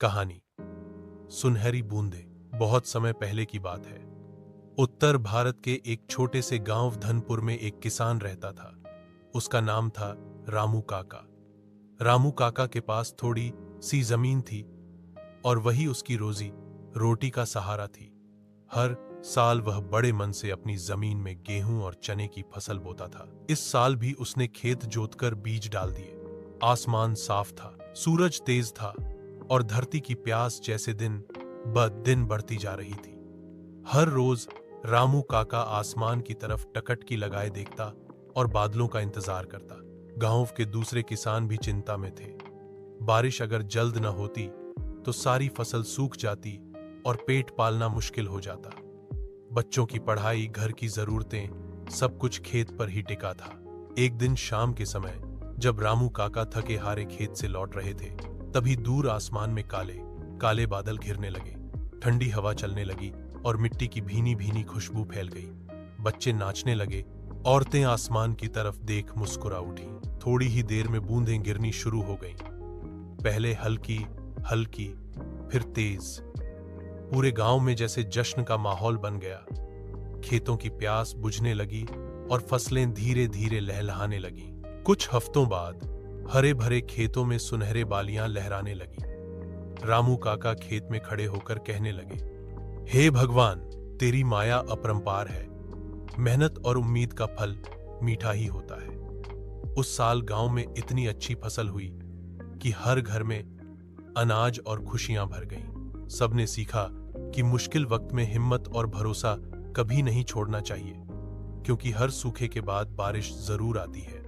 कहानी सुनहरी बूंदें। बहुत समय पहले की बात है। उत्तर भारत के एक छोटे से गांव धनपुर में एक किसान रहता था। उसका नाम था रामू काका। रामू काका के पास थोड़ी सी जमीन थी और वही उसकी रोजी रोटी का सहारा थी। हर साल वह बड़े मन से अपनी जमीन में गेहूं और चने की फसल बोता था। इस साल भी उसने खेत जोतकर बीज डाल दिए। आसमान साफ था, सूरज तेज था और धरती की प्यास जैसे दिन ब दिन बढ़ती जा रही थी। हर रोज रामू काका आसमान की तरफ टकटकी लगाए देखता और बादलों का इंतजार करता। गांव के दूसरे किसान भी चिंता में थे। बारिश अगर जल्द न होती तो सारी फसल सूख जाती और पेट पालना मुश्किल हो जाता। बच्चों की पढ़ाई, घर की जरूरतें, सब कुछ खेत पर ही टिका था। एक दिन शाम के समय जब रामू काका थके हारे खेत से लौट रहे थे, तभी दूर आसमान में काले काले बादल घिरने लगे। ठंडी हवा चलने लगी और मिट्टी की भीनी भीनी खुशबू फैल गई। बच्चे नाचने लगे, औरतें आसमान की तरफ देख मुस्कुरा उठी। थोड़ी ही देर में बूंदें गिरनी शुरू हो गईं। पहले हल्की हल्की, फिर तेज। पूरे गांव में जैसे जश्न का माहौल बन गया। खेतों की प्यास बुझने लगी और फसलें धीरे धीरे लहलहाने लगीं। कुछ हफ्तों बाद हरे भरे खेतों में सुनहरे बालियां लहराने लगी। रामू काका खेत में खड़े होकर कहने लगे, हे भगवान, तेरी माया अपरंपार है। मेहनत और उम्मीद का फल मीठा ही होता है। उस साल गांव में इतनी अच्छी फसल हुई कि हर घर में अनाज और खुशियां भर गईं। सबने सीखा कि मुश्किल वक्त में हिम्मत और भरोसा कभी नहीं छोड़ना चाहिए, क्योंकि हर सूखे के बाद बारिश जरूर आती है।